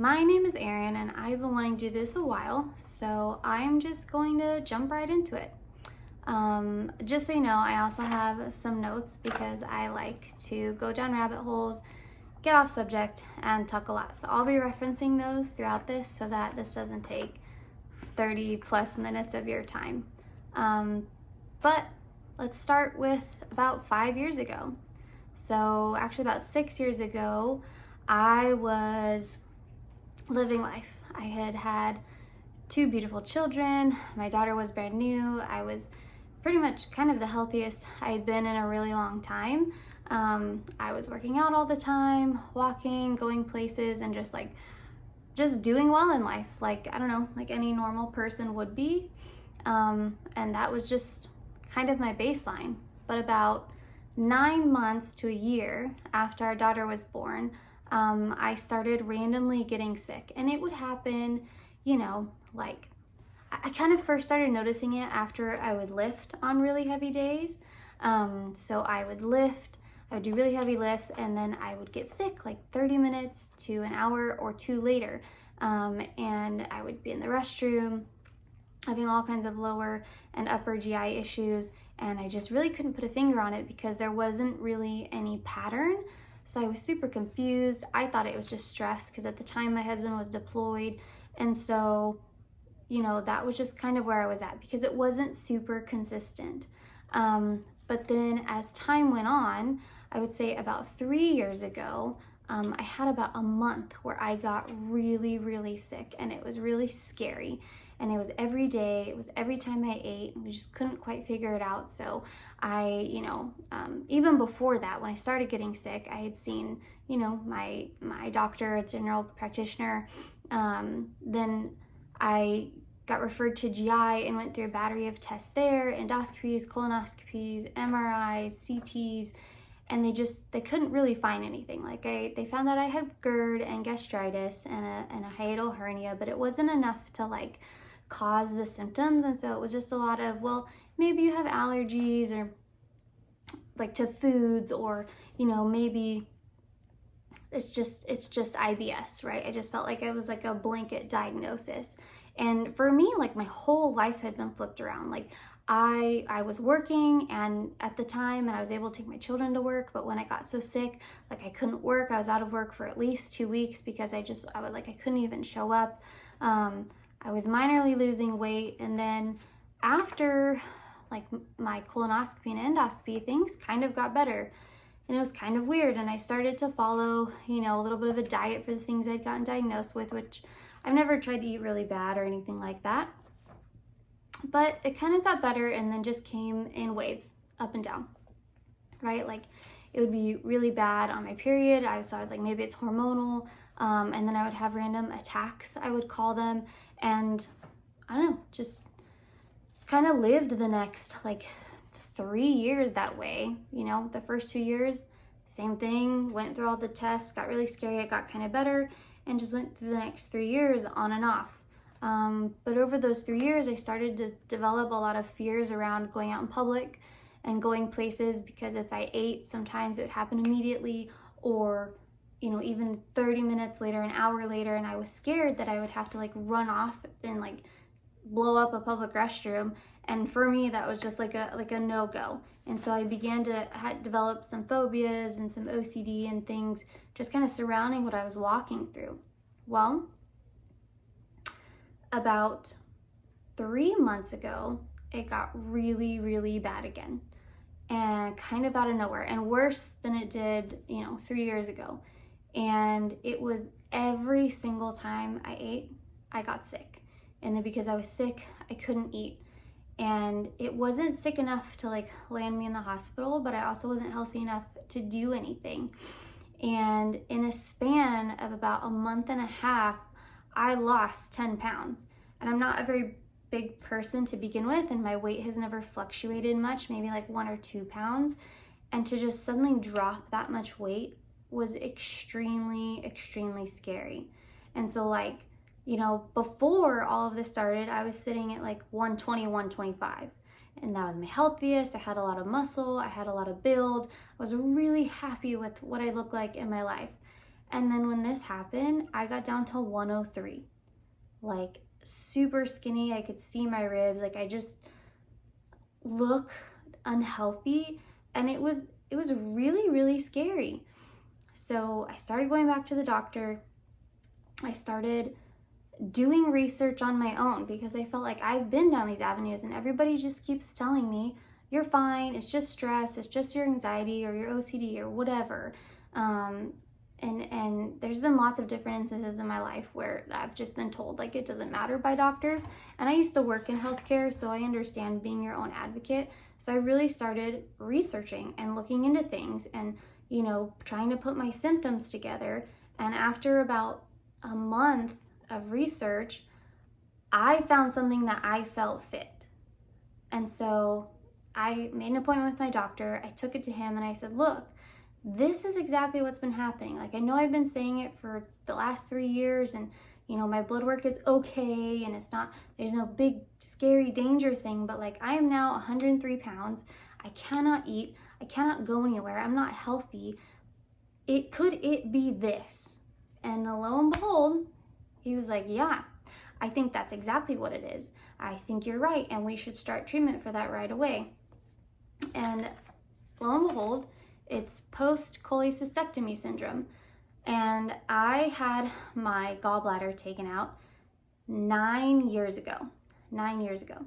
My name is Erin and I've been wanting to do this a while, so I'm just going to jump right into it. Just so you know, I also have some notes because I like to go down rabbit holes, get off subject, and talk a lot. So I'll be referencing those throughout this so that this doesn't take 30 plus minutes of your time. But let's start with about 5 years ago. So actually about 6 years ago, I was living life. I had two beautiful children. My daughter was brand new. I was pretty much kind of the healthiest I had been in a really long time. I was working out all the time, walking, going places, and just doing well in life. Like, I don't know, like any normal person would be. And that was just kind of my baseline. But about 9 months to a year after our daughter was born, I started randomly getting sick, and it would happen, like I kind of first started noticing it after I would lift on really heavy days. So I would lift, I would do really heavy lifts, and then I would get sick like 30 minutes to an hour or two later. And I would be in the restroom having all kinds of lower and upper GI issues, and I just really couldn't put a finger on it because there wasn't really any pattern. So I was super confused. I thought it was just stress because at the time my husband was deployed. And so, that was just kind of where I was at because it wasn't super consistent. But then as time went on, I would say about 3 years ago, I had about a month where I got really, really sick, and it was really scary. And it was every day, it was every time I ate, and we just couldn't quite figure it out. So I, even before that, when I started getting sick, I had seen, my doctor, a general practitioner. Then I got referred to GI and went through a battery of tests there, endoscopies, colonoscopies, MRIs, CTs, and they couldn't really find anything. Like they found that I had GERD and gastritis and a hiatal hernia, but it wasn't enough to cause the symptoms. And so it was just a lot of, well, maybe you have allergies or to foods, or maybe it's just IBS, right? I just felt like it was like a blanket diagnosis. And for me, my whole life had been flipped around. I was working and at the time, and I was able to take my children to work, but when I got so sick, I couldn't work. I was out of work for at least 2 weeks because I couldn't even show up. I was minorly losing weight, and then after my colonoscopy and endoscopy, things kind of got better, and it was kind of weird. And I started to follow, a little bit of a diet for the things I'd gotten diagnosed with, which I've never tried to eat really bad or anything like that. But it kind of got better, and then just came in waves, up and down, right? It would be really bad on my period. I was like, maybe it's hormonal. And then I would have random attacks, I would call them. And I don't know, just kind of lived the next 3 years that way. The first 2 years, same thing, went through all the tests, got really scary, it got kind of better, and just went through the next 3 years on and off. But over those 3 years, I started to develop a lot of fears around going out in public and going places, because if I ate, sometimes it would happen immediately, or even 30 minutes later, an hour later, and I was scared that I would have to run off and blow up a public restroom. And for me, that was just like a no-go. And so I began to develop some phobias and some OCD and things just kind of surrounding what I was walking through. Well, about 3 months ago, it got really, really bad again, and kind of out of nowhere, and worse than it did, 3 years ago. And it was every single time I ate, I got sick. And then because I was sick, I couldn't eat. And it wasn't sick enough to land me in the hospital, but I also wasn't healthy enough to do anything. And in a span of about a month and a half, I lost 10 pounds. And I'm not a very big person to begin with, and my weight has never fluctuated much, maybe 1 or 2 pounds. And to just suddenly drop that much weight was extremely, extremely scary. And so before all of this started, I was sitting at 120, 125. And that was my healthiest. I had a lot of muscle, I had a lot of build. I was really happy with what I looked like in my life. And then when this happened, I got down to 103, like super skinny. I could see my ribs. Like I just look unhealthy, and it was really, really scary. So I started going back to the doctor. I started doing research on my own because I felt like I've been down these avenues and everybody just keeps telling me, you're fine, it's just stress, it's just your anxiety or your OCD or whatever. And there's been lots of different instances in my life where I've just been told like it doesn't matter by doctors. And I used to work in healthcare, so I understand being your own advocate. So I really started researching and looking into things and, you know, trying to put my symptoms together. And after about a month of research, I found something that I felt fit. And so I made an appointment with my doctor. I took it to him and I said, look, this is exactly what's been happening. Like, I know I've been saying it for the last 3 years, and you know, my blood work is okay, and it's not, there's no big scary danger thing, but like I am now 103 pounds. I cannot eat. I cannot go anywhere. I'm not healthy. Could it be this? And lo and behold, he was like, yeah, I think that's exactly what it is. I think you're right, and we should start treatment for that right away. And lo and behold, it's post-cholecystectomy syndrome. And I had my gallbladder taken out 9 years ago. 9 years ago.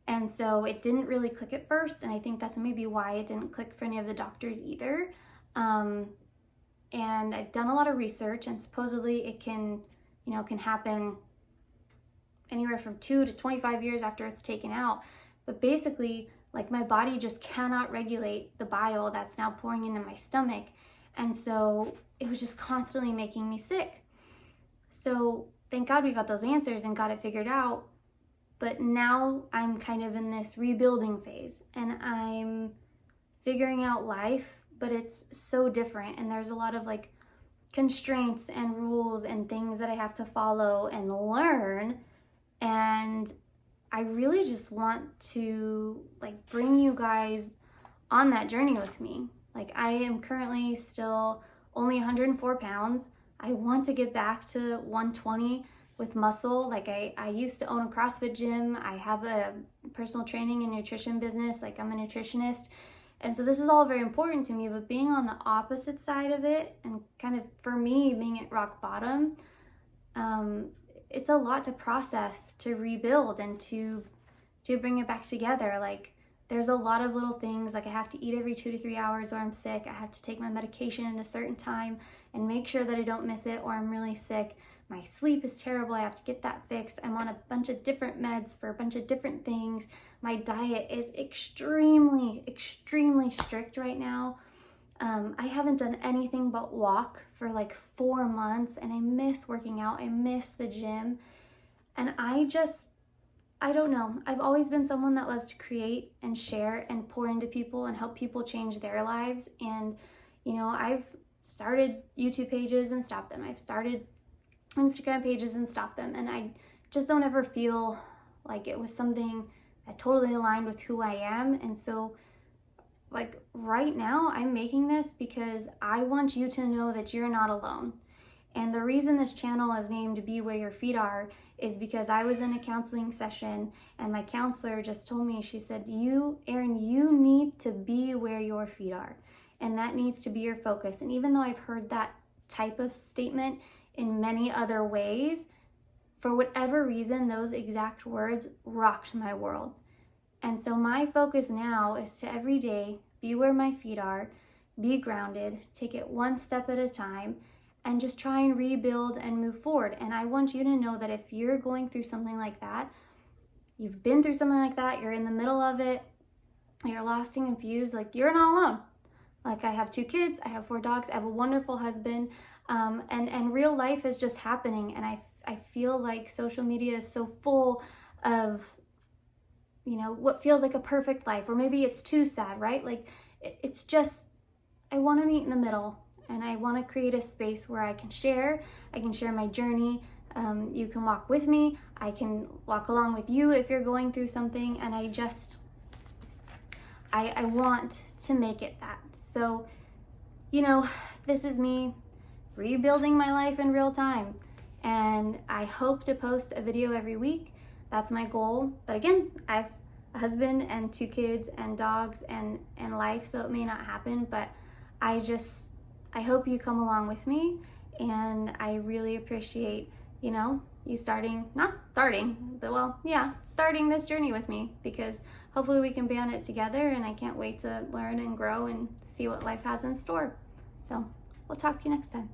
And so it didn't really click at first, and I think that's maybe why it didn't click for any of the doctors either. And I've done a lot of research, and supposedly it can happen anywhere from 2 to 25 years after it's taken out. But basically, like, my body just cannot regulate the bile that's now pouring into my stomach. And so it was just constantly making me sick. So thank God we got those answers and got it figured out. But now I'm kind of in this rebuilding phase, and I'm figuring out life, but it's so different. And there's a lot of like constraints and rules and things that I have to follow and learn. And I really just want to like bring you guys on that journey with me. Like, I am currently still only 104 pounds. I want to get back to 120 with muscle. Like, I used to own a CrossFit gym. I have a personal training and nutrition business. Like, I'm a nutritionist. And so this is all very important to me, but being on the opposite side of it and kind of, for me, being at rock bottom, it's a lot to process, to rebuild, and to bring it back together. Like, there's a lot of little things, like I have to eat every 2 to 3 hours or I'm sick. I have to take my medication at a certain time and make sure that I don't miss it or I'm really sick. My sleep is terrible. I have to get that fixed. I'm on a bunch of different meds for a bunch of different things. My diet is extremely, extremely strict right now. I haven't done anything but walk for like 4 months, and I miss working out. I miss the gym. And I don't know. I've always been someone that loves to create and share and pour into people and help people change their lives. And, you know, I've started YouTube pages and stopped them. I've started Instagram pages and stopped them. And I just don't ever feel like it was something that totally aligned with who I am. And so, like, right now I'm making this because I want you to know that you're not alone. And the reason this channel is named Be Where Your Feet Are is because I was in a counseling session and my counselor just told me, she said, Erin, you need to be where your feet are. And that needs to be your focus. And even though I've heard that type of statement in many other ways, for whatever reason, those exact words rocked my world. And so my focus now is to every day be where my feet are, be grounded, take it one step at a time, and just try and rebuild and move forward. And I want you to know that if you're going through something like that, you've been through something like that, you're in the middle of it, you're lost and confused, like, you're not alone. Like, I have 2 kids, I have 4 dogs, I have a wonderful husband, and real life is just happening. And I feel like social media is so full of, you know, what feels like a perfect life, or maybe it's too sad, right? Like, it's just, I want to meet in the middle. And I want to create a space where I can share my journey. You can walk with me. I can walk along with you if you're going through something. And I want to make it that. So, you know, this is me rebuilding my life in real time. And I hope to post a video every week. That's my goal. But again, I have a husband and 2 kids and dogs and life, so it may not happen. But I hope you come along with me, and I really appreciate, you know, you starting this journey with me, because hopefully we can be on it together, and I can't wait to learn and grow and see what life has in store. So we'll talk to you next time.